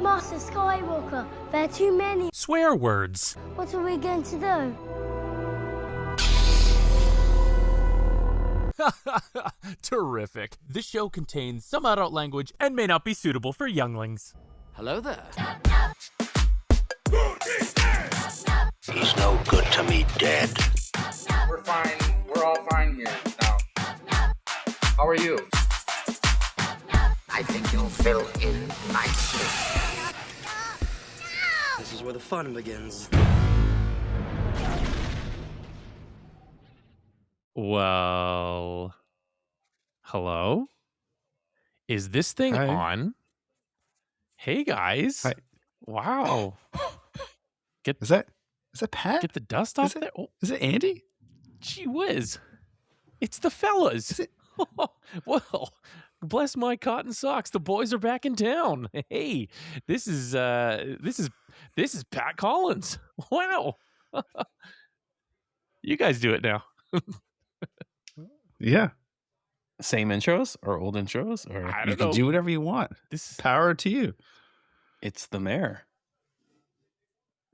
Master Skywalker, there are too many. Swear words. What are we going to do? Terrific. This show contains some adult language and may not be suitable for younglings. Hello there. He's no good to me dead. We're fine. We're all fine here now. How are you? I think you'll fill in nicely. This is where the fun begins. Well, hello? Is this thing Hi. on? Hey, guys. Hi. Wow. Is that Pat? Get the dust off Is it- there. Oh, Is it Andy? gee whiz. It's the fellas. Is it? Well, bless my cotton socks. The boys are back in town. Hey, this is Pat Collins. Wow. You guys do it now. Yeah. Same intros or old intros or I You don't can know. do whatever you want. This Power to you. it's the mayor.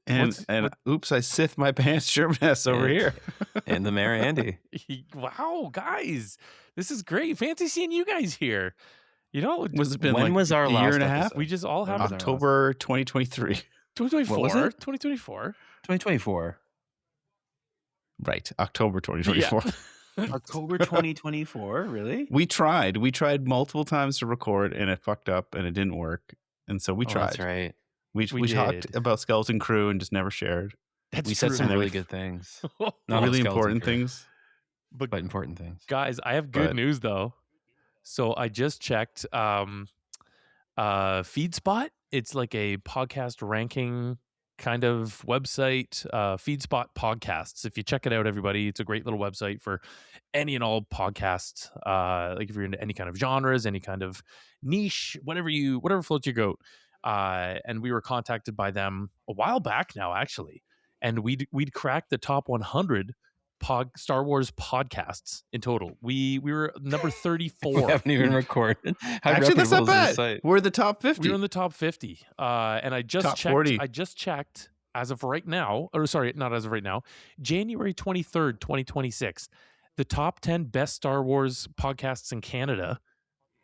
And oops, I sith my pants shirt mess over And- here. And the mayor Andy. wow, guys. This is great. Fancy seeing you guys here. You know, Was it been When like was our a last year and a half? episode? we just all have When was our October 2023. 2024. What was it? 2024. 2024. Right, October 2024. October 2024, really? We tried multiple times to record and it fucked up and it didn't work. And so we Oh, tried. that's right. We We talked did. about Skeleton Crew and just never shared. That's We said true. some then really we- good things. Oh, Not really Skeleton important Crew, things. but but important things. guys, I have good But- news though. So I just checked FeedSpot. It's like a podcast ranking kind of website, FeedSpot podcasts. If you check it out, everybody, it's a great little website for any and all podcasts. Like if you're into any kind of genres, any kind of niche, whatever floats your goat. And we were contacted by them a while back now, actually, and we'd cracked the top 100 Star Wars podcasts in total. We were number 34. We haven't even recorded. How Actually, that's not reputable is bad. this site? We're the top 50. We were in the top 50. And I just Top checked. 40. I just checked as of right now, or sorry, not as of right now, January 23rd, 2026. The top 10 best Star Wars podcasts in Canada.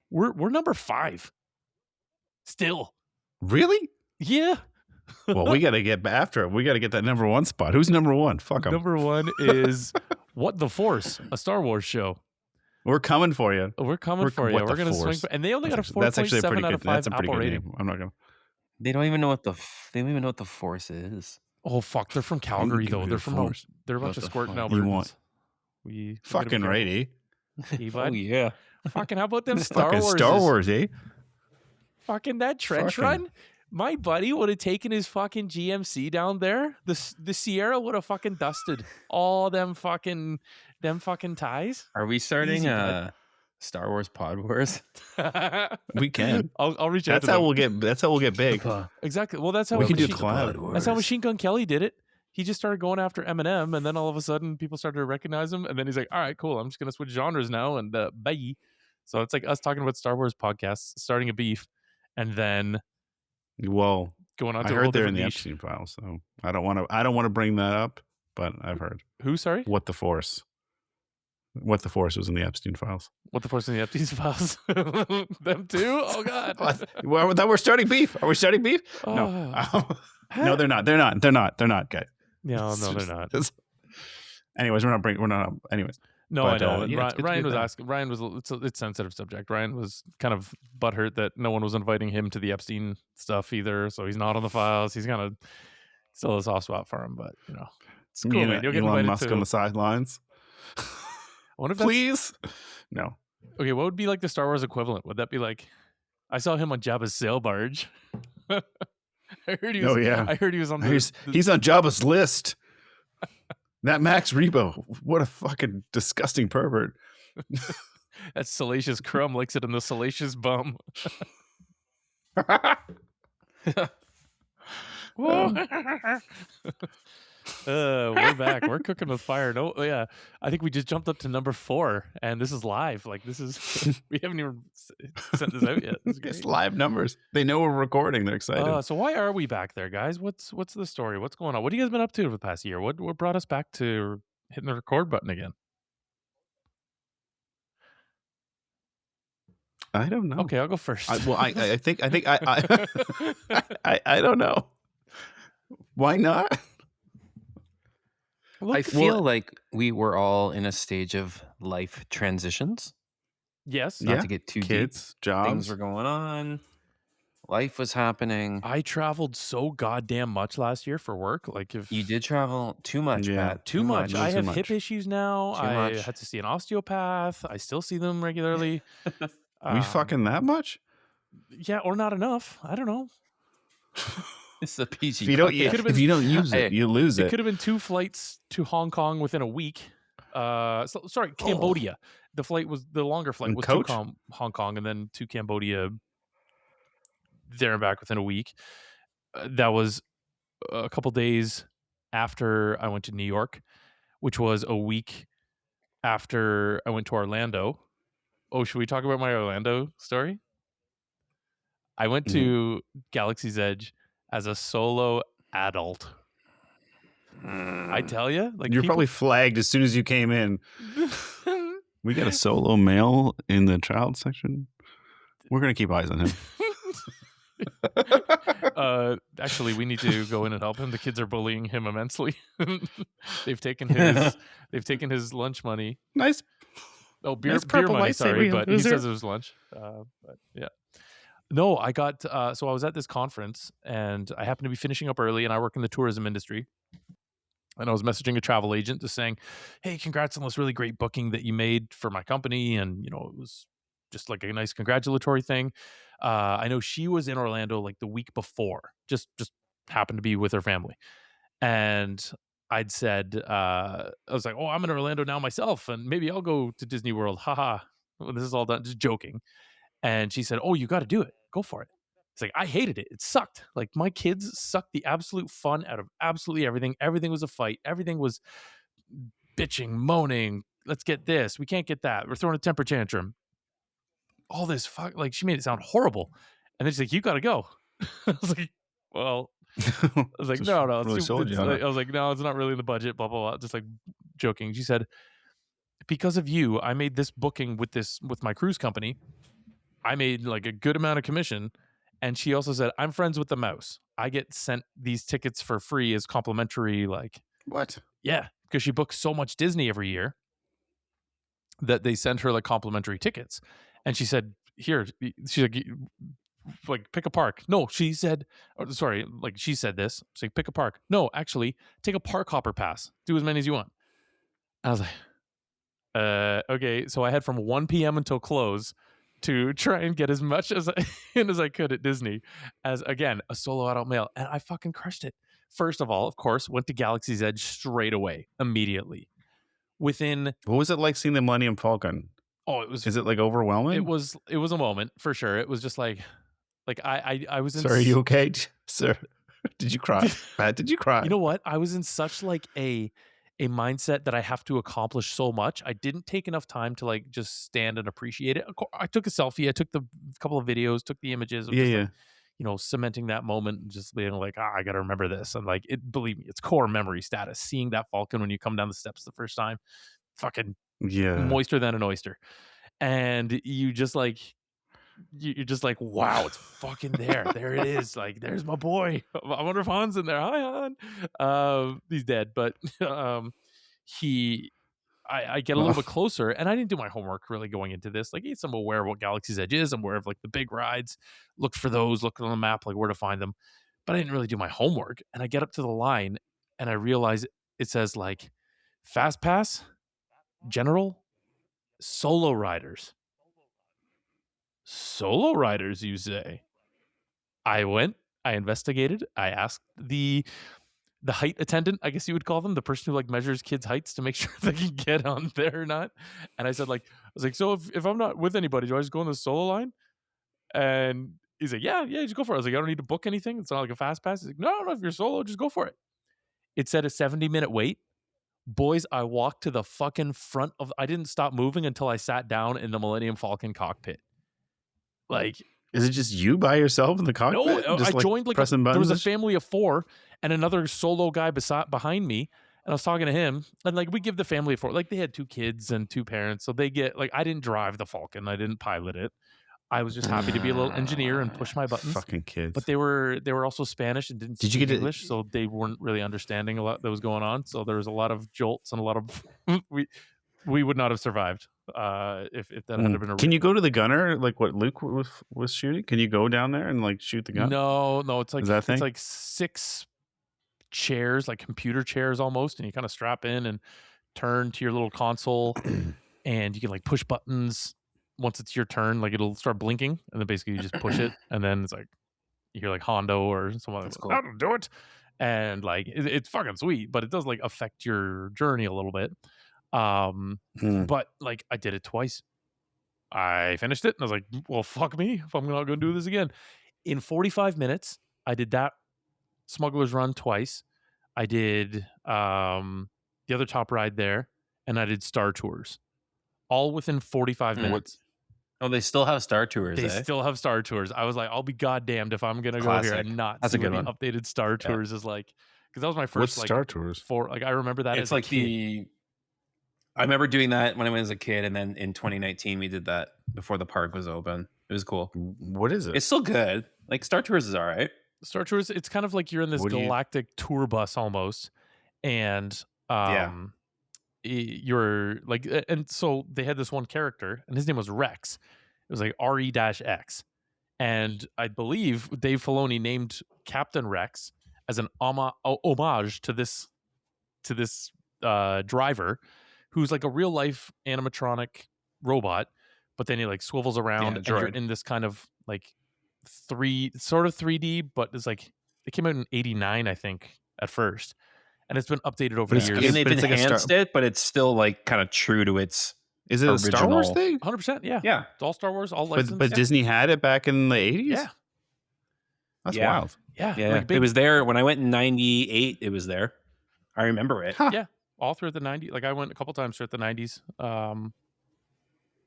We're number 5. Still. Really? Yeah. Well, we got to get after it. We got to get that number one spot. Who's number one? Fuck 'em. Number 1 is What the Force, a Star Wars show. We're coming for you. We're coming for you. What We're the going to swing Force. for, and they only got a 4.7 That's actually a pretty out good. of 5 That's a pretty Apple good rating. name. I'm not gonna. They don't even know what the Force is. Oh fuck, they're from Calgary give though. me They're the from Force. they're a What bunch of the squirting fuck? Albertans. You want- We gotta be Fucking careful. right, eh? Hey, Oh bud. yeah. Fucking how about them Star Fucking Wars? Star Wars, eh? Fucking that trench Fucking- run. My buddy would have taken his fucking GMC down there. The Sierra would have fucking dusted all them fucking ties. Are we starting Easy, bud. Star Wars Pod Wars? We can. I'll reach out That's to how them. we'll get. That's how we'll get big. Exactly. Well, that's how We can do Machine- collab. That's how Machine Gun Kelly did it. He just started going after Eminem, and then all of a sudden, people started to recognize him. And then he's like, "All right, cool. I'm just gonna switch genres now." And bye. So it's like us talking about Star Wars podcasts, starting a beef, and then Well, going on I to a whole heard they're in different the niche. Epstein files, so I don't want to. I don't want to bring that up, but I've heard Who? Sorry. what the Force. What the Force was in the Epstein files. What the Force in the Epstein files? Them too? Oh God. Well, that we're starting beef. Are we starting beef? Oh. No. No, they're not. They're not, guys. No, they're not. Anyways, we're not. Anyways, No, But, I know. yeah, it's good to Ryan get was that. asking. Ryan was. It's a sensitive subject. Ryan was kind of butthurt that no one was inviting him to the Epstein stuff either. So he's not on the files. He's kind of still a soft spot for him, but you know, it's cool, me man. and You'll get Elon invited Musk to. on the sidelines. I wonder if that's- Please, no. Okay, what would be like the Star Wars equivalent? Would that be like? I saw him on Jabba's sail barge. I heard he was. Oh, yeah. I heard he was on. He's on Jabba's list. That Max Rebo, what a fucking disgusting pervert. That salacious crumb licks it in the salacious bum. We're back. We're cooking with fire. No, yeah. I think we just jumped up to number 4, and this is live. Like, this is we haven't even sent this out yet. This is It's great. live numbers. They know we're recording. They're excited. So why are we back there, guys? What's the story? What's going on? What have you guys been up to for the past year? What brought us back to hitting the record button again? I don't know. Okay, I'll go first. I think I don't know. Why not? I feel like we were all in a stage of life transitions. Yes. Not to get too Kids, deep. jobs. Things were going on. Life was happening. I traveled so goddamn much last year for work. Like, if You did travel too much, Yeah. Pat. too much. I Too have much. hip issues now. Too I much. had to see an osteopath. I still see them regularly. We fucking that much? Yeah, or not enough. I don't know. It's a PG. If you don't, podcast. if you don't use Hey, it, you lose It it. could have been 2 flights to Hong Kong within a week. Sorry, Cambodia. The longer flight And was coach? to Hong Kong and then to Cambodia there and back within a week. That was a couple days after I went to New York, which was a week after I went to Orlando. Oh, should we talk about my Orlando story? I went to Galaxy's Edge as a solo adult. I tell you, like, You're people- probably flagged as soon as you came in. We got a solo male in the child section. We're gonna keep eyes on him. Actually, we need to go in and help him. The kids are bullying him immensely. they've taken his lunch money. Nice. Oh, beer Nice beer purple money. lightsaber Sorry, but he user. says it was lunch. But yeah. No, I got so I was at this conference and I happened to be finishing up early, and I work in the tourism industry. And I was messaging a travel agent just saying, "Hey, congrats on this really great booking that you made for my company." And, it was just like a nice congratulatory thing. I know she was in Orlando like the week before, just happened to be with her family. And I'd said, I was like, "Oh, I'm in Orlando now myself, and maybe I'll go to Disney World." Haha. Well, this is all done, just joking. And she said, "Oh, you got to do it. Go for it." It's like, I hated it. It sucked. Like, my kids sucked the absolute fun out of absolutely everything. Everything was a fight. Everything was bitching, moaning. Let's get this. We can't get that. We're throwing a temper tantrum. All this fuck. Like, she made it sound horrible. And then she's like, "You got to go." I was like, well, I was like, Just no, it's really too- sold it's you on like- it. I was like, no, it's not really in the budget, blah, blah, blah. Just like joking. She said, "Because of you, I made this booking with my cruise company. I made like a good amount of commission." And she also said, "I'm friends with the mouse. I get sent these tickets for free as complimentary." Like, What? yeah, because she books so much Disney every year that they send her like complimentary tickets. And she said, "Here," she's like, "Pick a park." No, she said, sorry, like she said this. She's like, "Pick a park." No, actually, take a park hopper pass. Do as many as you want. I was like, okay. So I had from 1 p.m. until close to try and get as much as I could at Disney as, again, a solo adult male. And I fucking crushed it. First of all, of course, went to Galaxy's Edge straight away, immediately. Within, What was it like seeing the Millennium Falcon? it was Is it like overwhelming? it was a moment for sure. It was just like I was in Sir, are you okay, sir? Did you cry? Pat, did you cry? You know what? I was in such like a mindset that I have to accomplish so much. I didn't take enough time to like just stand and appreciate it. Of course, I took a selfie. I took the couple of videos, took the images of Yeah, just, yeah. like, cementing that moment and just being like, I got to remember this. And like, believe me, it's core memory status. Seeing that Falcon when you come down the steps the first time, fucking Yeah. moister than an oyster. And you just like, you're just like, wow, it's fucking there. There it is. Like, there's my boy. I wonder if Han's in there. Hi, Han. He's dead, but I get a little bit closer, and I didn't do my homework really going into this. Like, yes, I'm aware of what Galaxy's Edge is. I'm aware of like the big rides. Looked for those. Looked on the map, like where to find them. But I didn't really do my homework. And I get up to the line, and I realize it says like Fast Pass, General, Solo Riders. Solo riders, you say? I went, I investigated, I asked the height attendant, I guess you would call them, the person who like measures kids' heights to make sure they can get on there or not. And I said, like, I was like, "So if I'm not with anybody, do I just go on the solo line?" And he's like, yeah, just go for it. I was like, "I don't need to book anything. It's not like a fast pass." He's like, no, if you're solo, just go for it. It said a 70-minute wait. Boys, I walked to the fucking front of. I didn't stop moving until I sat down in the Millennium Falcon cockpit. Like, Is it just you by yourself in the cockpit? no, Just I joined like pressing there was buttons a and shit? family of 4 and another solo guy behind me, and I was talking to him, and like we give the family of 4, like they had 2 kids and 2 parents, so they get like I didn't drive the Falcon, I didn't pilot it. I was just happy to be a little engineer and push my buttons. Fucking kids. But they were also Spanish and didn't Did you speak get English, so they weren't really understanding a lot that was going on. So there was a lot of jolts and a lot of we would not have survived if that had been a Can you go to the gunner like what Luke was shooting? Can you go down there and like shoot the gun? No, it's like Is that a thing? it's like 6 chairs, like computer chairs almost, and you kind of strap in and turn to your little console, and you can like push buttons. Once it's your turn, like it'll start blinking, and then basically you just push it, and then it's like you hear like Hondo or someone like, That's cool. that'll do it, and like it's fucking sweet, but it does like affect your journey a little bit. But like I did it twice. I finished it, and I was like, well, fuck me if I'm not going to do this again. In 45 minutes, I did that Smuggler's Run twice. I did the other top ride there, and I did Star Tours, all within 45 minutes. Oh, they still have Star Tours. They still have Star Tours. I was like, I'll be goddamned if I'm gonna go here Classic. and not That's see a good what one. the updated Star Tours is like. Because that was my first What's like Star Tours? I remember that It's as a like kid. I remember doing that when I was a kid, and then in 2019 we did that before the park was open. It was cool. What is it? It's still good. Like Star Tours is all right. Star Tours. It's kind of like you're in this What do you- galactic tour bus almost, and you're like, and so they had this one character, and his name was Rex. It was like RE-X, and I believe Dave Filoni named Captain Rex as an homage to this driver, who's like a real life animatronic robot, but then he like swivels around, and you're droid. in this kind of like 3D, but it's like it came out in '89, I think, at first, and it's been updated over the it's- years. And they've but it's like a enhanced it, but it's still like kind of true to its. Is it a Star Wars original- thing? 100%, yeah. Yeah. It's all Star Wars, all licensed. But Disney had it back in the 80s? yeah, That's Yeah. wild. yeah, Yeah, like it big, was there when I went in '98. It was there. I remember it. Huh. Yeah. all throughout the '90s. Like I went a couple times throughout the '90s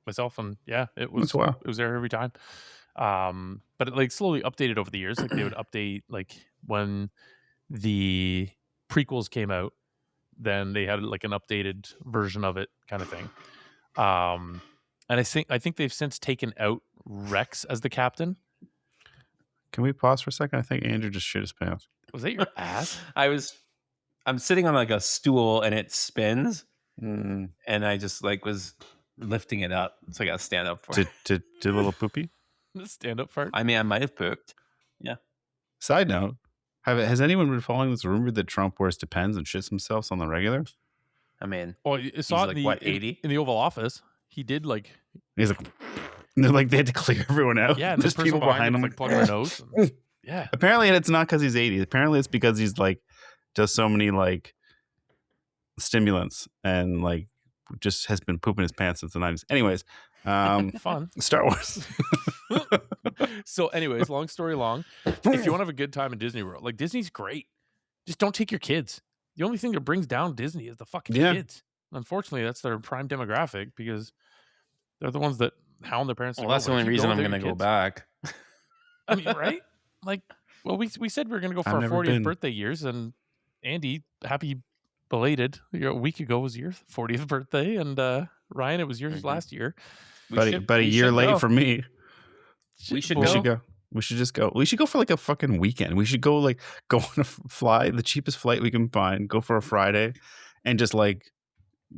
myself, and yeah, it was That's wild. it was there every time. But it like slowly updated over the years. Like they would update like when the prequels came out, then they had like an updated version of it, kind of thing. And I think they've since taken out Rex as the captain. Can we pause for a second? I think Andrew just shit his pants. Was that your ass? I'm sitting on like a stool and it spins, Mm. and I just like was lifting it up, so I got to stand up for it. Did a little poopy? The stand-up fart. I mean, I might have pooped. Side note, has anyone been following this rumor that Trump wears Depends and shits himself on the regular? I mean, Well, you saw it like, in the, what, in- 80? in the Oval Office. He did like, He's like, and they're like, they had to clear everyone out. yeah, and There's this person people behind him. like plugging their nose. and- yeah, Apparently, it's not because he's 80. Apparently, it's because he's like does so many like stimulants and like just has been pooping his pants since the 90s. Anyways, fun. Star Wars. So, anyways, long story long, if you want to have a good time in Disney World, like Disney's great, just don't take your kids. The only thing that brings down Disney is the fucking Yeah. kids. Unfortunately, that's their prime demographic because they're the ones that hound their parents. to well, go, that's the like, only keep reason I'm take going to your go kids. back. I mean, right? Like, well, we said we were going to go for I've our never 40th been. birthday years, and Andy, happy belated. A week ago was your 40th birthday, and Ryan, it was yours Mhm. last year. But a we year should late go. for me. We should We go. should go. We should just go. We should go for like a fucking weekend. We should go on a fly, the cheapest flight we can find, go for a Friday and just like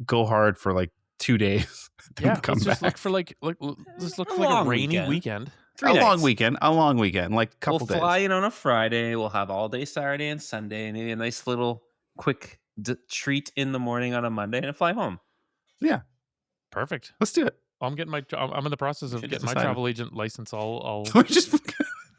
go hard for like 2 days. then Yeah, come let's just back. look for like let's look A for like a long rainy weekend. weekend. Three a long nights. weekend. A long weekend. Like a couple We'll fly days. in on a Friday. We'll have all day Saturday and Sunday, and maybe a nice little quick treat in the morning on a Monday, and fly home. Perfect. Let's do it. I'm getting I'm in the process of Should getting my decide. travel agent license. I'll We just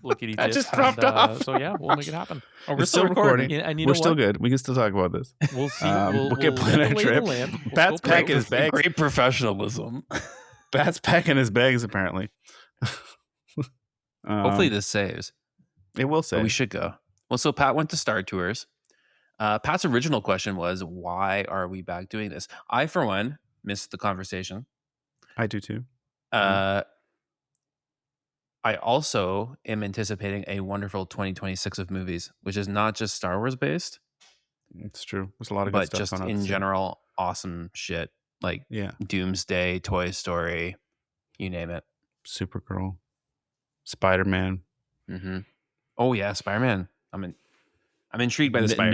lickety That tip. just dropped off. So yeah, we'll make it happen. Oh, It's still recording. Yeah, and you we're know still what? good. We can still talk about this. We'll see. We'll get get plan our the lay of the trip. land. We'll Pat's scope it out. packing his bags. Great professionalism. Pat's packing his bags apparently. Hopefully this saves. it will But say. we should go. Well, so Pat went to Star Tours. Pat's original question was, why are we back doing this? I, for one, missed the conversation. I do too. I also am anticipating a wonderful 2026 of movies, which is not just Star Wars based, It's true. There's a lot of good but stuff just on in general, awesome shit like Yeah. Doomsday, Toy Story, you name it. Supergirl, Spider-Man. Mm-hmm. Oh yeah, Spider-Man. I'm intrigued by the Spider-Man.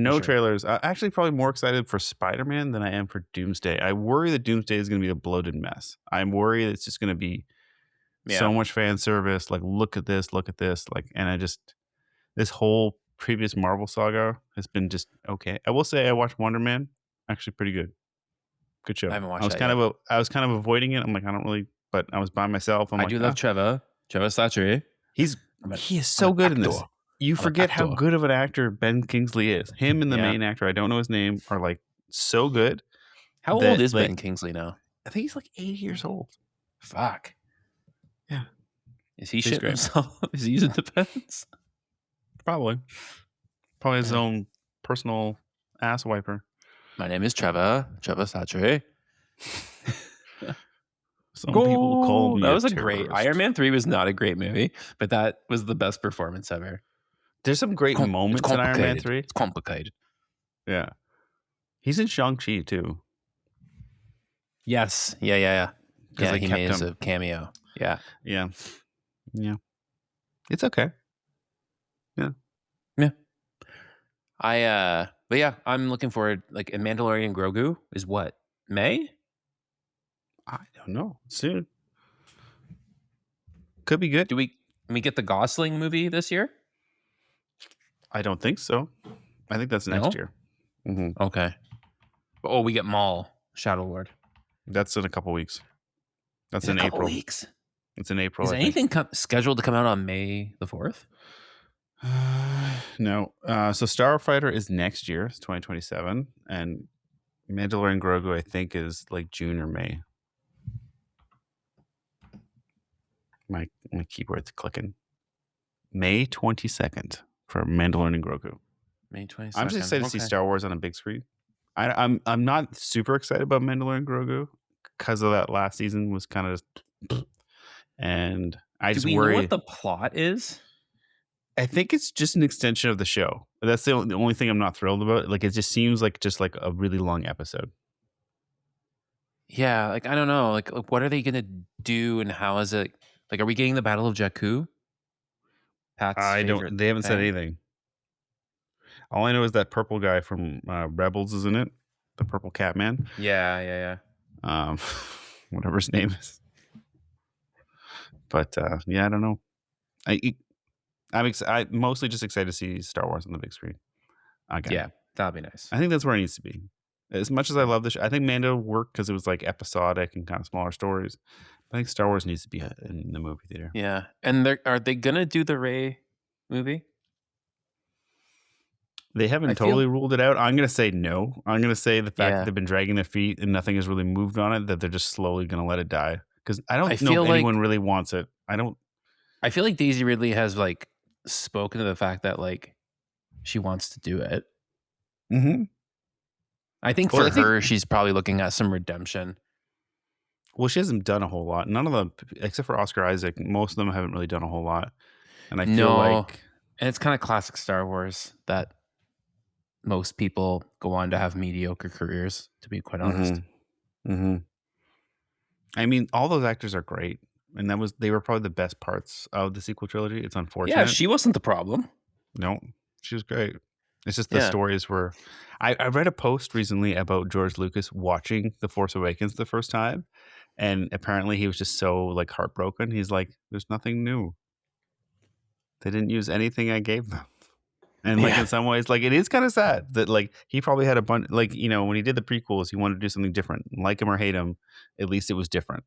No sure. trailers. I'm actually probably more excited for Spider-Man than I am for Doomsday. I worry that Doomsday is going to be a bloated mess. I'm worried it's just going to be so much fan service. Like, look at this. Like, and this whole previous Marvel saga has been just okay. I will say I watched Wonder Man. Actually, pretty good. Good show. I haven't watched I was that kind yet. of I was kind of avoiding it. I'm like, I don't really, but I was by myself. I'm I like, do love Trevor Slattery. he is so good in this. actor. You I'm an forget how actor. good of an actor Ben Kingsley is. Him and the Yeah. main actor, I don't know his name, are like so good. How that, old is like, Ben Kingsley now? I think he's like 80 years old. Fuck. Yeah. Is he He's shitting great. himself? Is he using the pens? Probably his own personal ass wiper. My name is Trevor Slattery. Some people call me That was a terrorist. great Iron Man 3 was not a great movie, but that was the best performance ever. There's some great moments in Iron Man 3. It's complicated. Yeah. He's in Shang-Chi too. Yes. Yeah. Yeah, they he kept made him. a cameo. Yeah. Yeah. It's okay. But yeah, I'm looking forward. Like, a Mandalorian Grogu is what? May? I don't know. Soon. Could be good. Do we get the Gosling movie this year? I don't think so. I think that's next year. Mm-hmm. Okay. Oh, we get Maul, Shadow Lord. That's in a couple weeks. That's in a couple April. weeks. It's in April. Is I think. anything scheduled to come out on May the 4th? No. So Starfighter is next year. It's 2027. And Mandalorian Grogu, I think, is like June or May. My keyboard's clicking. May 22nd for Mandalorian Grogu. May 22nd. I'm just excited to see Star Wars on a big screen. I'm not super excited about Mandalorian Grogu because of that last season was kind of, and I just worry. Do we know what the plot is? I think it's just an extension of the show. That's the only thing I'm not thrilled about. Like, it just seems like a really long episode. Yeah, like, I don't know. Like, what are they gonna do, and how is it? Like, are we getting the Battle of Jakku? Pat's favorite They haven't said thing? anything. All I know is that purple guy from Rebels is in it. The purple cat man. Yeah. Whatever his name is. But yeah, I don't know. I'm mostly just excited to see Star Wars on the big screen again. Yeah, that'd be nice. I think that's where it needs to be. As much as I love this, I think Mando worked because it was like episodic and kind of smaller stories. I think Star Wars needs to be in the movie theater. Yeah, and are they gonna do the Rey movie? They haven't totally ruled it out. I'm going to say no. I'm going to say the fact that they've been dragging their feet and nothing has really moved on it, that they're just slowly going to let it die. Because I don't know if anyone really wants it. I feel like Daisy Ridley has like spoken to the fact that like she wants to do it. Mm-hmm. I think for her, she's probably looking at some redemption. Well, she hasn't done a whole lot. None of them, except for Oscar Isaac, most of them haven't really done a whole lot. And I feel like... And it's kind of classic Star Wars that most people go on to have mediocre careers, to be quite honest. Mm-hmm. I mean, all those actors are great. And they were probably the best parts of the sequel trilogy. It's unfortunate. Yeah, she wasn't the problem. No, she was great. It's just the stories were... I read a post recently about George Lucas watching The Force Awakens the first time. And apparently he was just so like heartbroken. He's like, there's nothing new. They didn't use anything I gave them. And like in some ways, like it is kind of sad that like he probably had a bunch, like, you know, when he did the prequels, he wanted to do something different. Like him or hate him, at least it was different.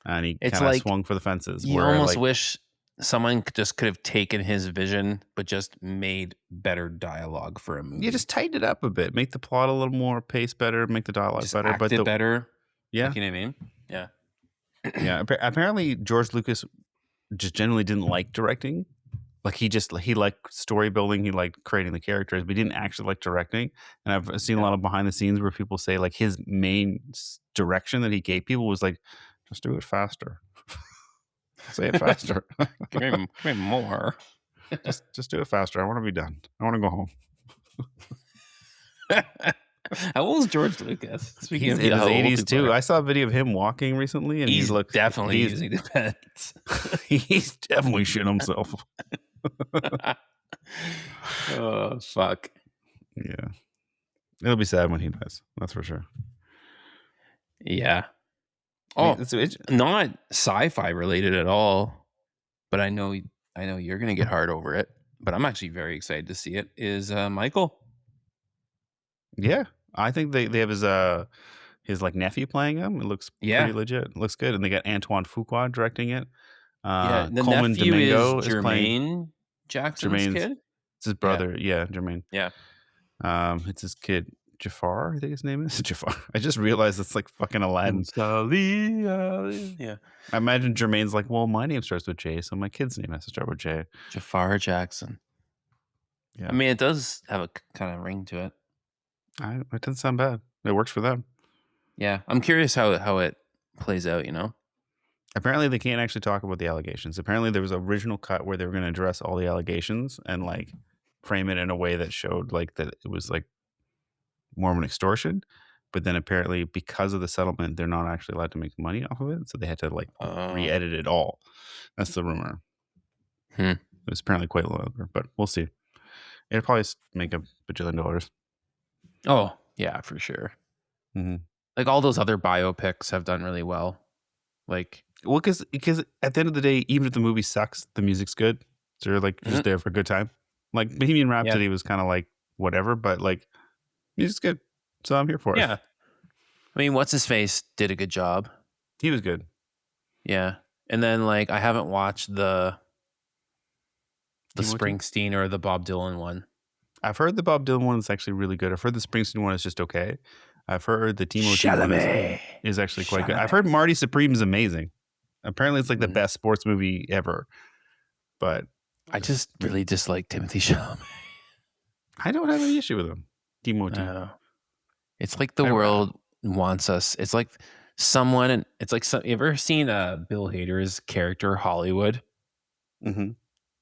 And he kind of swung for the fences. You almost wish someone just could have taken his vision, but just made better dialogue for a movie. Yeah, just tighten it up a bit. Make the plot a little more pace better. Make the dialogue just better. Act it better. Yeah. Like, you know what I mean? Yeah. Yeah. Apparently George Lucas just generally didn't like directing. Like he liked story building, he liked creating the characters, but he didn't actually like directing. And I've seen a lot of behind the scenes where people say like his main direction that he gave people was like, just do it faster. Say it faster. Give me more. just do it faster. I want to be done. I want to go home. How old is George Lucas? He's in his 80s too. I saw a video of him walking recently, and he's definitely using the pens. He's definitely shit himself. Oh fuck! Yeah, it'll be sad when he dies. That's for sure. Yeah. Oh, it's not sci-fi related at all, but I know you're gonna get hard over it. But I'm actually very excited to see it. Is Michael? Yeah, I think they have his like nephew playing him. It looks pretty legit. It looks good, and they got Antoine Fuqua directing it. The Coleman nephew Domingo is playing Jermaine Jackson's kid. It's his brother. Yeah, Jermaine. Yeah. It's his kid Jafar. I think his name is Jafar. I just realized it's like fucking Aladdin. Yeah. I imagine Jermaine's like, well, my name starts with J, so my kid's name has to start with J. Jafar Jackson. Yeah. I mean, it does have a kind of ring to it. It doesn't sound bad. It works for them. Yeah, I'm curious how it plays out. Apparently, they can't actually talk about the allegations. Apparently, there was an original cut where they were going to address all the allegations and like frame it in a way that showed like that it was like more of an extortion. But then apparently, because of the settlement, they're not actually allowed to make money off of it, so they had to like re-edit it all. That's the rumor. It was apparently quite longer, but we'll see. It'll probably make $1 bajillion. Oh yeah, for sure. Mm-hmm. Like all those other biopics have done really well. Like, well, because at the end of the day, even if the movie sucks, the music's good. So you're like just there for a good time. Like Bohemian Rhapsody was kind of like whatever, but like music's good, so I'm here for it. Yeah, I mean, what's his face did a good job. He was good. Yeah, and then like I haven't watched the Springsteen or the Bob Dylan one. I've heard the Bob Dylan one is actually really good. I've heard the Springsteen one is just okay. I've heard the Timothy one is actually quite good. I've heard Marty Supreme is amazing. Apparently, it's like the best sports movie ever. But I just really dislike Timothy Chalamet. I don't have any issue with him. Timothy. It's like the world wants us. It's like someone. It's like you ever seen Bill Hader's character Hollywood? Mm-hmm.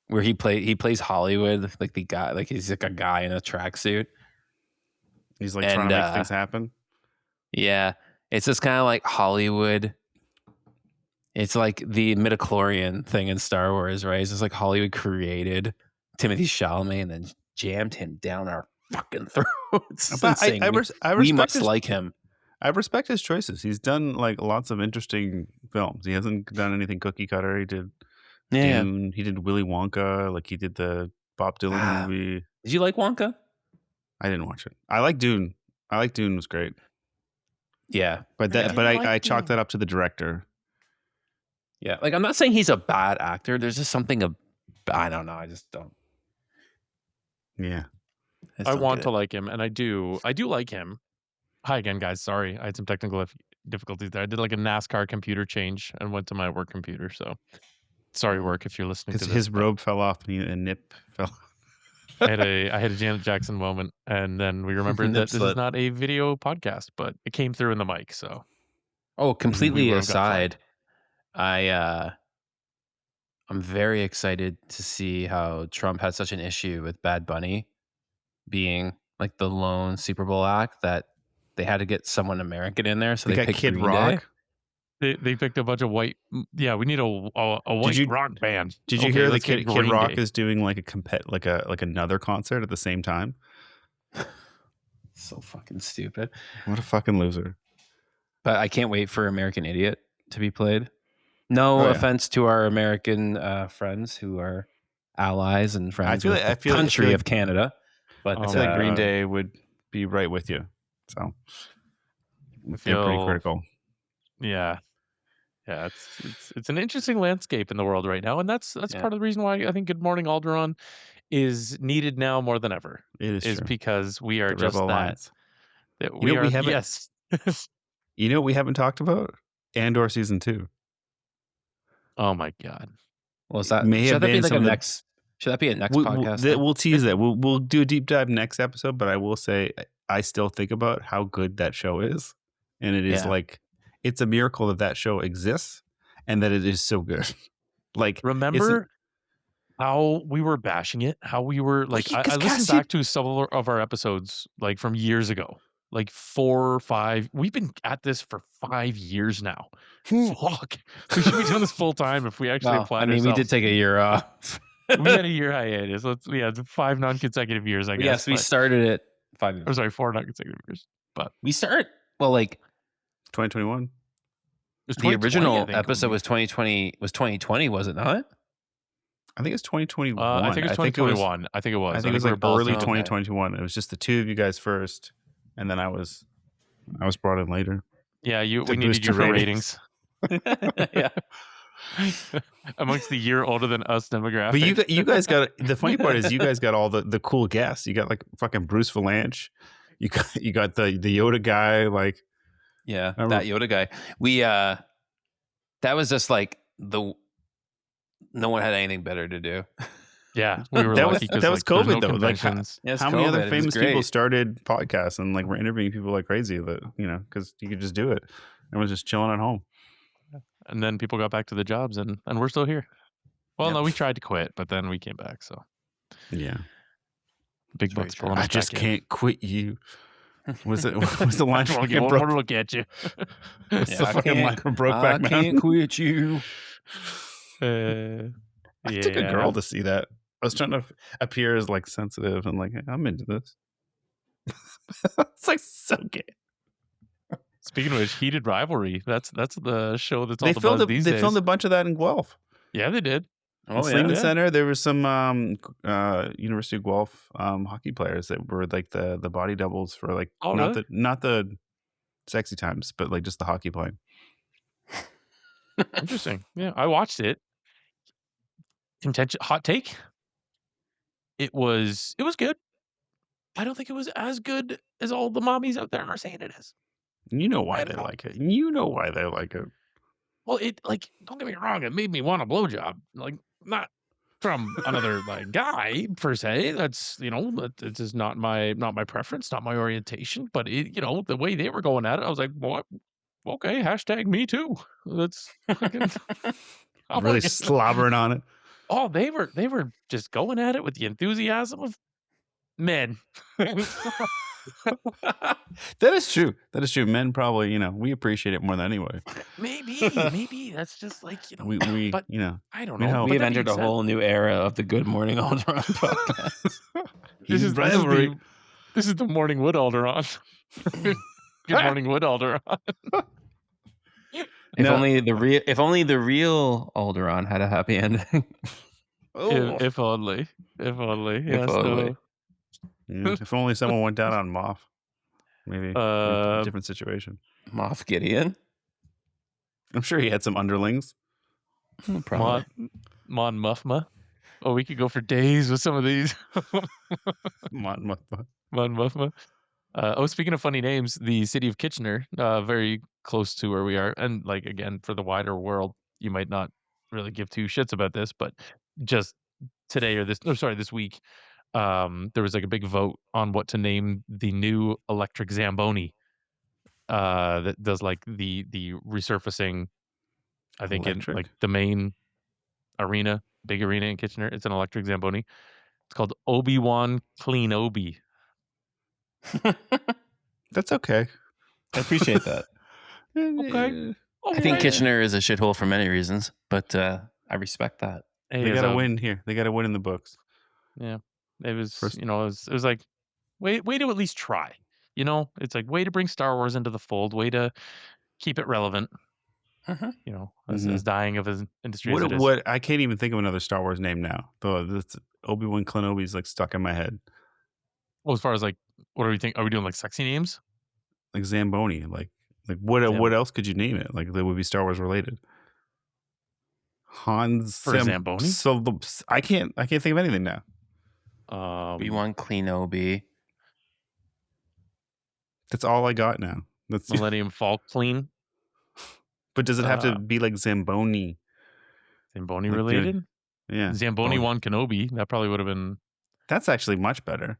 Where he plays Hollywood, like the guy, like he's like a guy in a tracksuit. He's like trying to make things happen. Yeah, it's just kind of like Hollywood. It's like the midichlorian thing in Star Wars, right? It's just like Hollywood created Timothy Chalamet and then jammed him down our fucking throats. But I respect we must like him. I respect his choices. He's done like lots of interesting films. He hasn't done anything cookie cutter. He did Dune. He did Willy Wonka. Like he did the Bob Dylan movie. Did you like Wonka? I didn't watch it. I like Dune. I like Dune was great. Yeah, but I chalked that up to the director. Yeah, like I'm not saying he's a bad actor. There's just something I don't know. I just don't. Yeah, I want to like him, and I do like him. Hi again, guys. Sorry, I had some technical difficulties there. I did like a NASCAR computer change and went to my work computer. So sorry, work, if you're listening to this. His robe fell off and a nip fell. I had a Janet Jackson moment, and then we remembered that this is not a video podcast, but it came through in the mic. So, completely aside, I'm very excited to see how Trump had such an issue with Bad Bunny being like the lone Super Bowl act that they had to get someone American in there. So they picked Kid Green Rock. Day. They picked a bunch of white. Yeah, we need a white rock band. Did you hear that Kid Rock is doing like like another concert at the same time? So fucking stupid. What a fucking loser. But I can't wait for American Idiot to be played. No offense to our American friends who are allies and friends with the country of Canada. But I feel like Green Day would be right with you. So they're pretty critical. Yeah. Yeah, it's an interesting landscape in the world right now, and that's part of the reason why I think Good Morning Alderaan is needed now more than ever. It is true. Because we are just that we are. Yes. You know what we haven't talked about? Andor season 2. Oh my god. Well, that may have been like some a of the, next Should that be a next podcast? Then? We'll tease that. We'll do a deep dive next episode. But I will say, I still think about how good that show is, and it is like it's a miracle that show exists and that it is so good. Like, remember how we were bashing it? How we were like, I listened back to several of our episodes like from years ago, like 4 or 5. We've been at this for 5 years now. Fuck, we should be doing this full time if we actually apply. I mean, we did take a year off. We had a year hiatus. We had 5 non-consecutive years, I guess. Yes, we started it 5 years. I'm sorry, 4 non-consecutive years. But we started, well, like 2021. The original episode was 2020. Was 2020? Was it not? I think it's 2021. I think it's 2021. I think it was. I think it was like early 2021. It was just the two of you guys first, and then I was brought in later. Yeah, we needed you for ratings. Yeah. Amongst the year older than us demographic. But you guys got, the funny part is you guys got all the cool guests. You got like fucking Bruce Valanche. You got the Yoda guy, like that Yoda guy. We that was just like no one had anything better to do. Yeah, we were that lucky was that was COVID though. Like how many other COVID. famous people started podcasts and like were interviewing people like crazy that because you could just do it. Everyone's just chilling at home. And then people got back to the jobs, and we're still here. Well, no, we tried to quit, but then we came back. So yeah, big bucks pulling us I just back can't quit you. Was the line from one look at you? What's the fucking line from Brokeback Mountain? I can't quit you. I took a girl to see that. I was trying to appear as like sensitive and like I'm into this. It's like so gay. Speaking of which, Heated Rivalry. That's the show that's all they the filmed buzz these days. They filmed a bunch of that in Guelph. Yeah, they did. Oh, Sleeman Center. There was some University of Guelph hockey players that were like the body doubles for like not the sexy times, but like just the hockey playing. Interesting. Yeah, I watched it. Hot take. It was good. I don't think it was as good as all the mommies out there are saying it is. You know why they like it. You know why they like it. Well, it like don't get me wrong. It made me want a blowjob. Like not from another like guy per se. That's it's just not my preference, not my orientation. But it the way they were going at it, I was like, what? Okay, hashtag me too. That's fucking, really slobbering on it. Oh, they were just going at it with the enthusiasm of men. That is true. Men probably, we appreciate it more than anyway. Maybe that's just like we but I don't know. We've entered a whole new era of the Good Morning Alderaan podcast. This is the Morning Wood Alderaan. Good Morning Wood Alderaan. If only the real Alderaan had a happy ending. If only. If only. Yeah, if only someone went down on Moff. Maybe a different situation. Moff Gideon. I'm sure he had some underlings. Probably. Mon Muffma. Oh, we could go for days with some of these. Mon Muffma. Mon Muffma. Speaking of funny names, the city of Kitchener, very close to where we are, and like again for the wider world, you might not really give two shits about this, but just today this week, there was like a big vote on what to name the new electric Zamboni that does like the resurfacing. I think in like the main arena, big arena in Kitchener. It's an electric Zamboni. It's called Obi-Wan Clean Obi. That's okay. I appreciate that. Okay. I think Kitchener is a shithole for many reasons, but I respect that. They got to win here. They got to win in the books. Yeah. It was, it was like, way to at least try. It's like way to bring Star Wars into the fold, way to keep it relevant. As dying of an industry as it is. What I can't even think of another Star Wars name now. Though Obi-Wan Kenobi is like stuck in my head. Well, as far as like, what do we think? Are we doing like sexy names? Like Zamboni, like what else could you name it? Like that would be Star Wars related. Zamboni. So I can't think of anything now. Obi-Wan Kenobi. That's all I got now. That's Millennium Falcon. But does it have to be like Zamboni? Zamboni related? Yeah. Zamboni Oh, won Kenobi. That probably would have been. that's actually much better.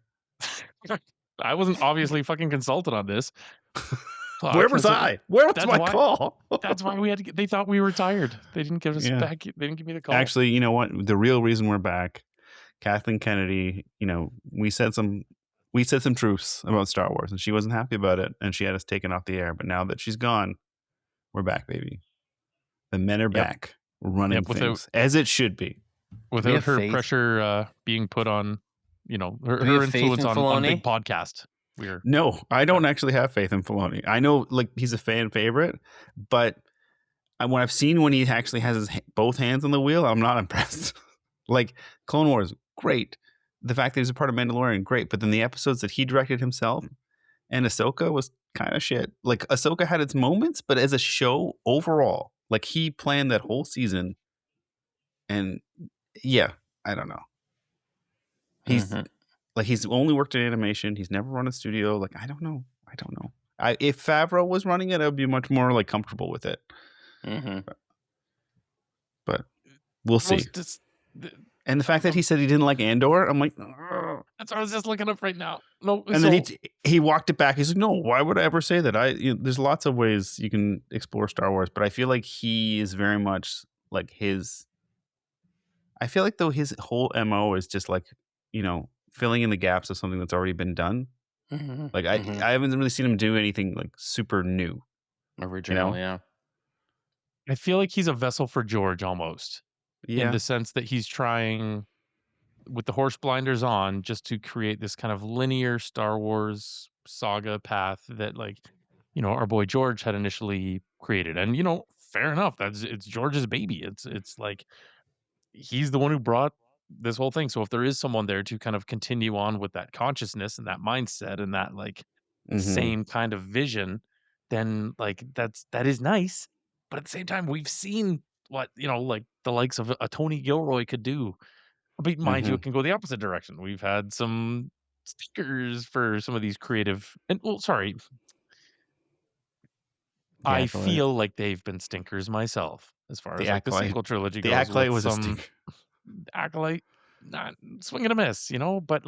I wasn't obviously fucking consulted on this. Where Fuck, was I? Where was that's my why. call? That's why we had to get, they thought we were tired. They didn't give us Yeah. back. They didn't give me the call. Actually, you know what? The real reason we're back, Kathleen Kennedy, we said some truths about Star Wars and she wasn't happy about it and she had us taken off the air. But now that she's gone, we're back, baby. The men are back running things as it should be. Without her pressure being put on, her influence on big podcast. No, I don't actually have faith in Filoni. I know like he's a fan favorite, but when I've seen when he actually has his both hands on the wheel, I'm not impressed. Like Clone Wars, great. The fact that he's a part of Mandalorian, great. But then the episodes that he directed himself and Ahsoka was kind of shit. Like Ahsoka had its moments, but as a show overall, like he planned that whole season. And yeah, I don't know. He's he's only worked in animation. He's never run a studio. Like I don't know. If Favreau was running it, I would be much more like comfortable with it. But we'll see. And the fact that he said he didn't like Andor, I'm like, ugh. That's what I was just looking up right now. No, and then he walked it back. He's like, no, why would I ever say that? There's lots of ways you can explore Star Wars, but I feel like he is very much like I feel like though his whole MO is just like, filling in the gaps of something that's already been done. Like I haven't really seen him do anything like super new. Original, yeah. I feel like he's a vessel for George almost. Yeah. In the sense that he's trying with the horse blinders on just to create this kind of linear Star Wars saga path that our boy George had initially created. And fair enough, it's George's baby. It's like he's the one who brought this whole thing. So if there is someone there to kind of continue on with that consciousness and that mindset and that same kind of vision, then that is nice. But at the same time, we've seen what the likes of a Tony Gilroy could do. But mind you, it can go the opposite direction. We've had some stickers for some of these creative and I feel like they've been stinkers myself as far as the sequel trilogy goes. The Acolyte was a stinker. Acolyte, not swing and a miss, but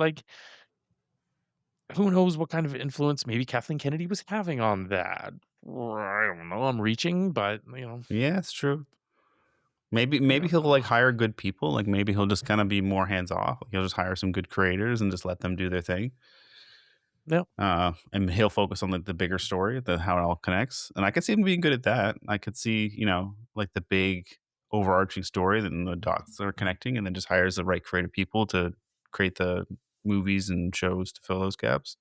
who knows what kind of influence maybe Kathleen Kennedy was having on that. I don't know. I'm reaching, but yeah, it's true. Maybe he'll like hire good people. Like maybe he'll just kind of be more hands off. Like he'll just hire some good creators and just let them do their thing. Yeah. And he'll focus on the bigger story, how it all connects. And I could see him being good at that. I could see, like the big overarching story, then the dots are connecting, and then just hires the right creative people to create the movies and shows to fill those gaps.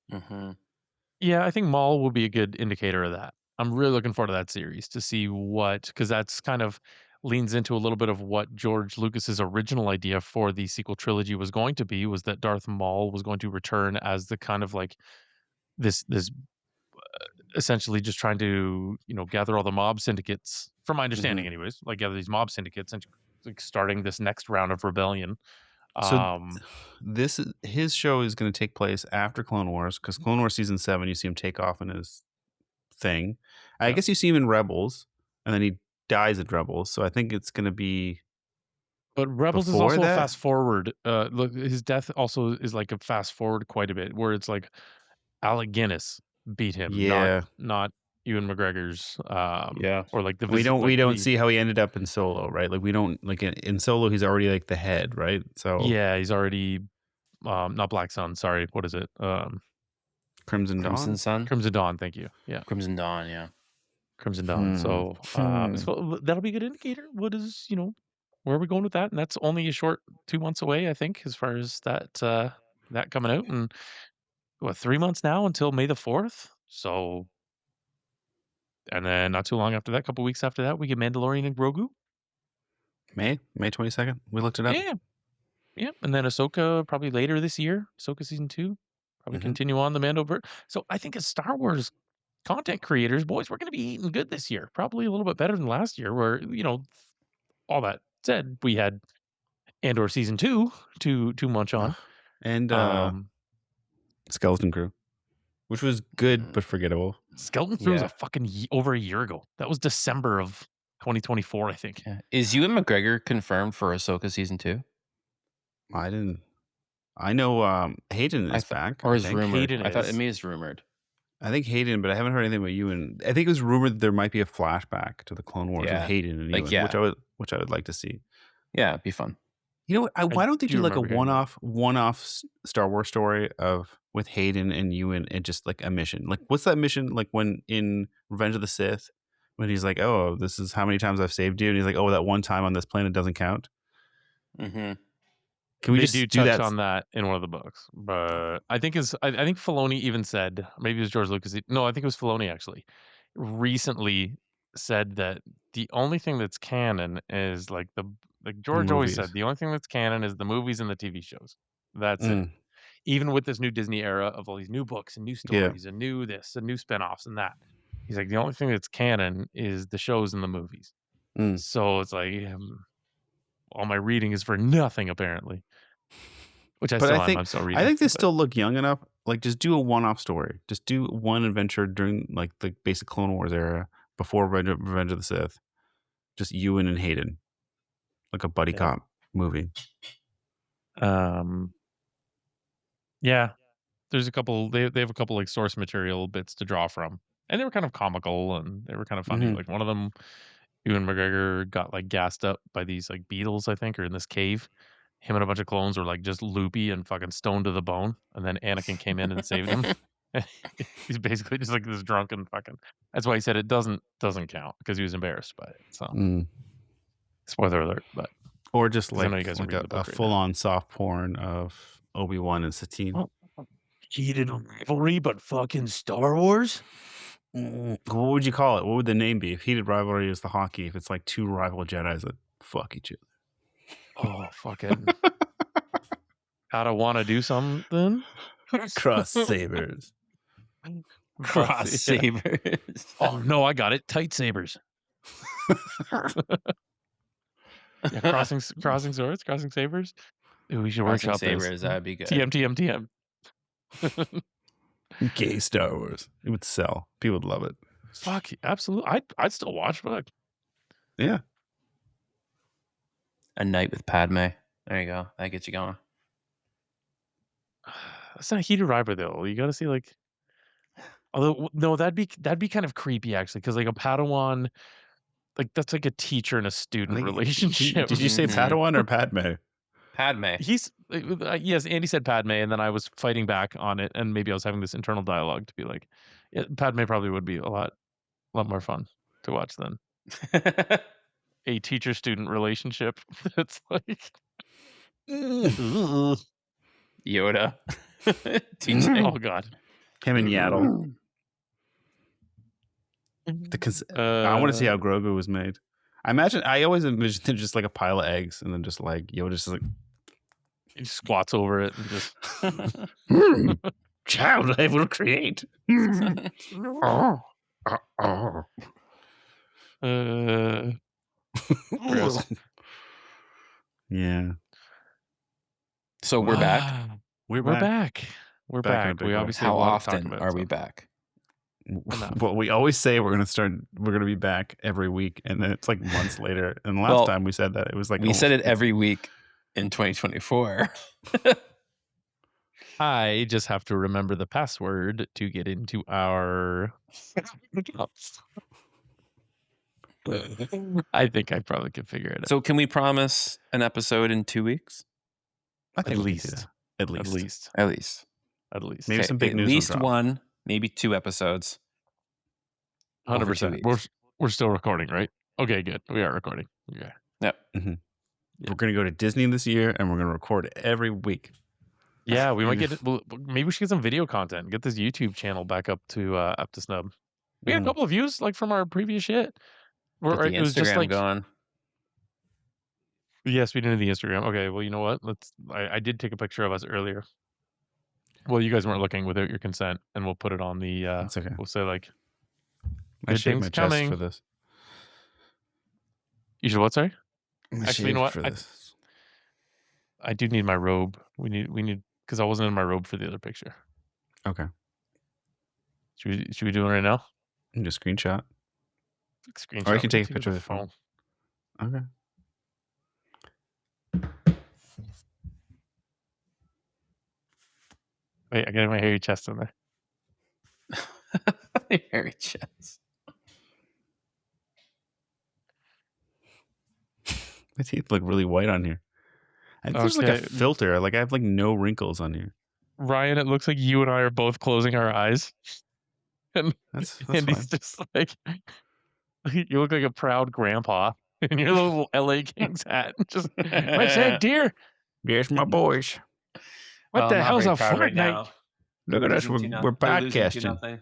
Yeah, I think Maul will be a good indicator of that. I'm really looking forward to that series to see because that's kind of leans into a little bit of what George Lucas's original idea for the sequel trilogy was going to be, was that Darth Maul was going to return as the kind of like this essentially just trying to gather all the mob syndicates, from my understanding anyways, like gather these mob syndicates and like starting this next round of rebellion. So his show is going to take place after Clone Wars, because Clone Wars season 7, you see him take off in his thing. I guess you see him in Rebels, and then he dies at Rebels. So I think it's going to be. But Rebels is also a fast forward. Look, his death also is like a fast forward quite a bit, where it's like Alec Guinness beat him, not Ewan McGregor's. Or like we don't see how he ended up in Solo, right? Like we don't like in Solo, he's already like the head, right? So yeah, he's already not Black Sun. Sorry, what is it? Crimson Sun. Crimson Dawn. Thank you. Yeah, Crimson Dawn. Yeah, Crimson Dawn. So that'll be a good indicator. What is where are we going with that? And that's only a short 2 months away, I think, as far as that coming out. And 3 months now until May the 4th. So, and then not too long after that, a couple weeks after that, we get Mandalorian and Grogu. May 22nd. We looked it up. Yeah. And then Ahsoka probably later this year. Ahsoka season 2. Probably continue on the Mandoverse. So I think as Star Wars content creators, boys, we're going to be eating good this year. Probably a little bit better than last year, where all that said, we had Andor season 2 to munch on, and Skeleton Crew, which was good but forgettable. Skeleton Crew was a fucking over a year ago. That was December of 2024, I think. Yeah. Is Ewan McGregor confirmed for Ahsoka season 2? I didn't. I know Hayden is back. Or I is think. rumored? Hayden I thought is. it is rumored. I think Hayden, but I haven't heard anything about Ewan. I think it was rumored that there might be a flashback to the Clone Wars with Yeah. Hayden and Like, Ewan, which I would like to see. Yeah, it'd be fun. You know what? Why don't they do like a remember hearing that. one-off Star Wars story with Hayden and Ewan and just like a mission? Like, what's that mission like when in Revenge of the Sith when he's like, "Oh, this is how many times I've saved you," and he's like, "Oh, that one time on this planet doesn't count." Mm-hmm. Can we They just do do touch that? on that in one of the books, but I think I think Filoni even said, maybe it was George Lucas. No, I think it was Filoni actually. Recently said that the only thing that's canon is like George always Movies. said, the only thing that's canon is the movies and the TV shows. That's it. Mm, Even with this new Disney era of all these new books and new yeah. stories and new this and new spinoffs and that, he's like, the only thing that's canon is the shows and the movies. Mm. So it's like all my reading is for nothing apparently. Which I'm still reading. I think they still look young enough. Like, just do a one-off story. Just do one adventure during like the basic Clone Wars era before Revenge of the Sith. Just Ewan and Hayden, like a buddy cop movie. Yeah, there's a couple. They have a couple like source material bits to draw from, and they were kind of comical and they were kind of funny. Mhm. Like one of them, Ewan McGregor got like gassed up by these like beetles, I think, or in this cave. Him and a bunch of clones were like just loopy and fucking stoned to the bone, and then Anakin came in and saved him. He's basically just like this drunken fucking. That's why he said it doesn't count because he was embarrassed by it. So spoiler alert, but Or just 'cause I like, know you guys are like reading the a book right now. full-on soft porn of Obi-Wan and Satine. Heated rivalry, but fucking Star Wars. What would you call it? What would the name be if Heated Rivalry is the hockey? If it's like two rival Jedis that fuck each other. Oh, fucking. Gotta want to do something? Cross sabers. Cross sabers. Oh, no, I got it. Tight sabers. Yeah, crossing swords, crossing sabers. Ooh, we should Crossing workshop this. sabers, that'd be good. TM. Gay Star Wars. It would sell. People would love it. Fuck, absolutely. I'd still watch, but Yeah. A night with Padme. There you go. That gets you going. that's not a heated rivalry though. You got to see like. Although no, that'd be kind of creepy actually, because like a Padawan, like that's like a teacher and a student relationship. Did you say Padawan or Padme? Padme. He's yes, Andy said Padme, and then I was fighting back on it, and maybe I was having this internal dialogue to be like, yeah, Padme probably would be a lot more fun to watch than a teacher-student relationship. That's like ugh. Yoda. Teaching. Oh god, Him and Yaddle. I want to see how Grogu was made. I always envisioned just like a pile of eggs, and then just like Yoda just like he squats over it and just child I will create. gross. Yeah. So we're back. We're back. We're Back in a back. big We way. obviously How have a lot to talk often about, are so. we back? Enough. Well, we always say we're gonna be back every week, and then it's like months later. And the last time we said that, it was like we said it every week in 2024. I just have to remember the password to get into our accounts. I think I probably could figure it out. So can we promise an episode in 2 weeks? I think At we can do least. that. At least. At least. At least. Maybe some big at news will least drop. one, maybe 2 episodes. over 2 100%. weeks. We're still recording, right? Okay, good. We are recording. Okay. Yep. We're gonna go to Disney this year, and we're gonna record every week. Yeah, we might get it. Well, maybe we should get some video content. Get this YouTube channel back up to snub. We had a couple of views like from our previous shit. Get the It was just Instagram like going. yes, we did the Instagram. Okay, well, you know what? I did take a picture of us earlier. Well, you guys weren't looking without your consent, and we'll put it on the. That's okay. We'll say like, I good shaved things my chest coming. for this. You should what? Sorry. I Actually, you know shaved what? for this. I do need my robe. We need because I wasn't in my robe for the other picture. Okay. Should we do it right now? Just screenshot. Screenshot. Or you can me take a too, picture the of the phone. Okay. Wait, I got my hairy chest in there. Hairy chest. My teeth look really white on here. I think there's like a Okay. filter. Like I have like no wrinkles on here. Ryan, it looks like you and I are both closing our eyes. And That's Andy's fine. just like, you look like a proud grandpa in your little LA Kings hat. Just, what's that, dear? There's my boys. What Well, the I'm not hell's very a proud right Fortnite? now. Look at us. Losing We're They're losing podcasting.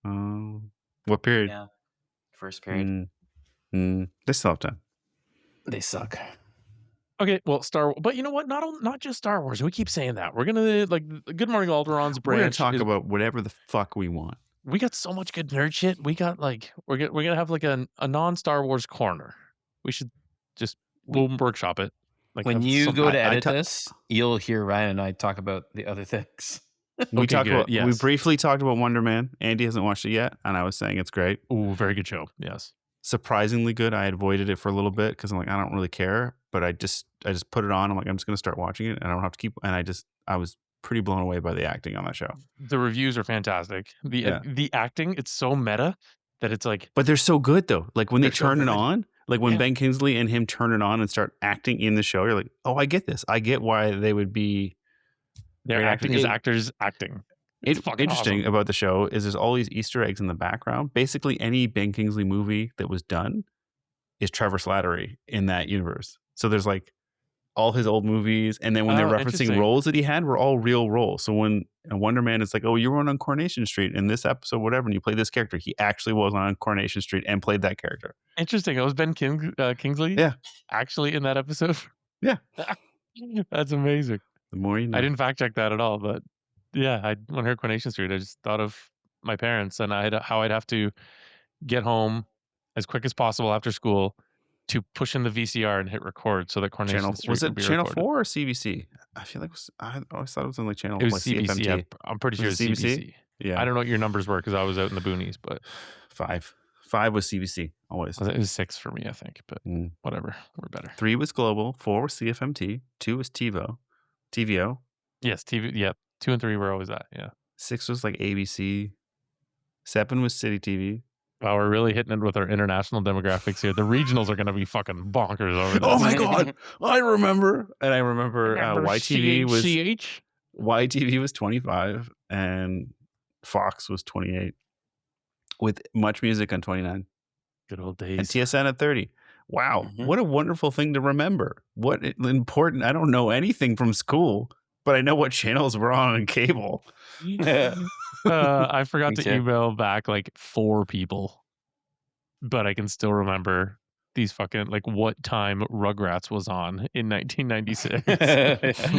2-0. What period? Yeah. First period. They still have time. They suck. Okay, well, but you know what? Not just Star Wars. We keep saying that. We're gonna like Good Morning Alderon's We're gonna branch. talk about whatever the fuck we want. We got so much good nerd shit. We got like we're gonna have like a non-Star Wars corner. We should just we'll workshop it. Like When have you some- go to I edit ta- this, you'll hear Ryan and I talk about the other things. We Okay, talked good, about. We yes. briefly talked about Wonder Man. Andy hasn't watched it yet, and I was saying it's great. Ooh, very good show. Yes. Surprisingly good. I avoided it for a little bit because I'm like, I don't really care. But I just put it on. I'm like, I'm just gonna start watching it, and I don't have to keep. And I was pretty blown away by the acting on that show. The reviews are fantastic. The acting, it's so meta that it's like But they're so good though. Like when they They're so turn it good. on, like when Yeah. Ben Kingsley and him turn it on and start acting in the show, you're like, oh, I get this. I get why they would be. they're Great acting acting. as actors acting. It's fucking Interesting awesome. about the show is there's all these Easter eggs in the background. Basically, any Ben Kingsley movie that was done is Trevor Slattery in that universe. So there's like all his old movies, and then when they're Oh, referencing interesting. roles that he had, were all real roles. So when Wonder Man is like, oh, you were on Coronation Street in this episode, whatever, and you play this character, he actually was on Coronation Street and played that character. Interesting. It was Ben Kingsley. Yeah. Actually, in that episode. Yeah. That's amazing. The more you know. I didn't fact check that at all, but yeah, when I heard Coronation Street, I just thought of my parents and how I'd have to get home as quick as possible after school to push in the VCR and hit record so that Coronation Street Was would it be Channel recorded. 4 or CBC? I feel like I always thought it was on like Channel. It was like CBC. CFMT. I'm pretty sure Was it's it CBC? CBC. Yeah, I don't know what your numbers were because I was out in the boonies, but 5 was CBC always. it was 6 for me, I think. But Mm. whatever, we're better. 3 was Global, 4 was CFMT, 2 was TVO, Yes, TV. Yep, 2 and 3 were always that. Yeah. 6 was like ABC, 7 was City TV. Wow, we're really hitting it with our international demographics here. The regionals are going to be fucking bonkers over there. Oh my god, I remember. And I remember YTV was 25 and Fox was 28 with Much Music on 29 Good old and days. TSN at 30. Wow, Mhm. what a wonderful thing to remember. What important. I don't know anything from school, but I know what channels were on cable. I forgot Me to too. email back like 4 people, but I can still remember these fucking like what time Rugrats was on in 1996.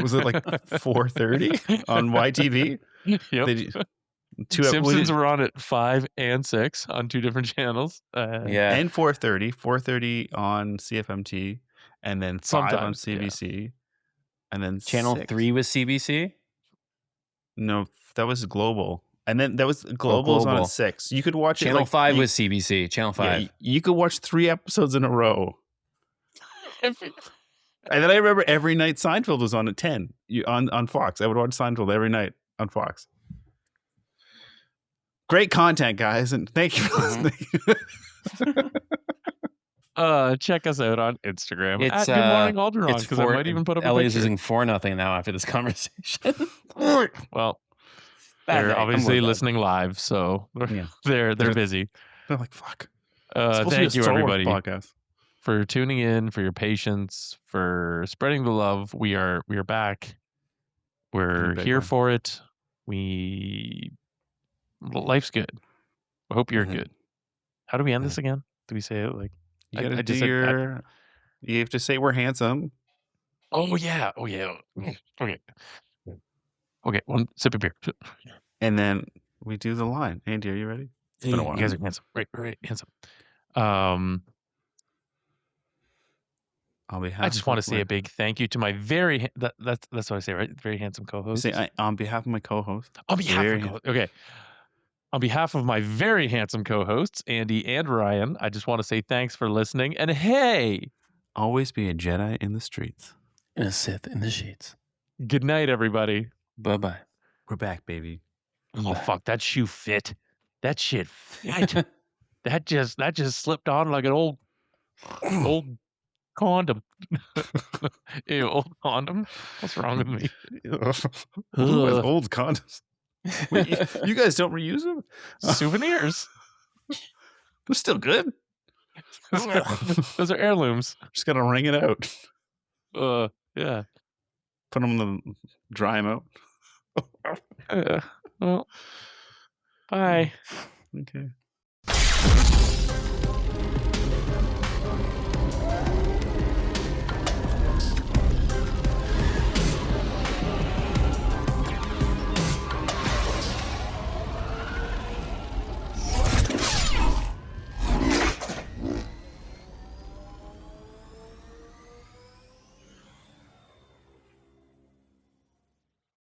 Was it like 4:30 on YTV? Yep. They- Simpsons were on at 5 and 6 on 2 different channels. Yeah. and 4:30 on CFMT, and then 5 on Sometimes, yeah. CBC, and then Channel 6. 3 was CBC. No, that was Global, and then that was Global was on Global. at 6. You could watch Channel it. Like, 5 you, was CBC. Channel 5. Yeah, you could watch 3 episodes in a row. And then I remember every night Seinfeld was on at 10 on Fox. I would watch Seinfeld every night on Fox. Great content, guys, and thank you for listening. Check us out on Instagram It's, at Good Morning Alderon It's because I might even put up a LA is picture. losing 4-0 now after this conversation. Well, Bad they're night. I'm obviously really bad. listening live, so Yeah. they're They're- busy. They're like, fuck. It's supposed to be Thank a you, Star Wars everybody, podcast. for tuning in, for your patience, for spreading the love. We are back. We're big here one. for it. Life's good. I hope you're Mhm. good. How do we end this again? Do we say it like? You I gotta do just said- your. You have to say we're handsome. Oh yeah. Okay. Okay. One sip of beer. And then we do the line. Andy, are you ready? It's been a while. You guys are handsome. Right, handsome. Um, On behalf I just want to of say a big thank you to my that's what I say, right? Very handsome co-host. Say on behalf of my co-host. On behalf very of co-host. Okay. On behalf of my very handsome co-hosts, Andy and Ryan, I just want to say thanks for listening. And hey, Always be a Jedi in the streets. And a Sith in the sheets. good night, everybody. Bye-bye. We're back, baby. Oh, fuck, that shoe fit. That shit fit. that just slipped on like an old condom. Ew, old condom? What's wrong with me? Who has old condoms? Wait, you guys don't reuse them? Souvenirs. They're still good. Those are heirlooms. Just gotta wring it out. Yeah. Put them in the dry them out. Well, bye. Okay.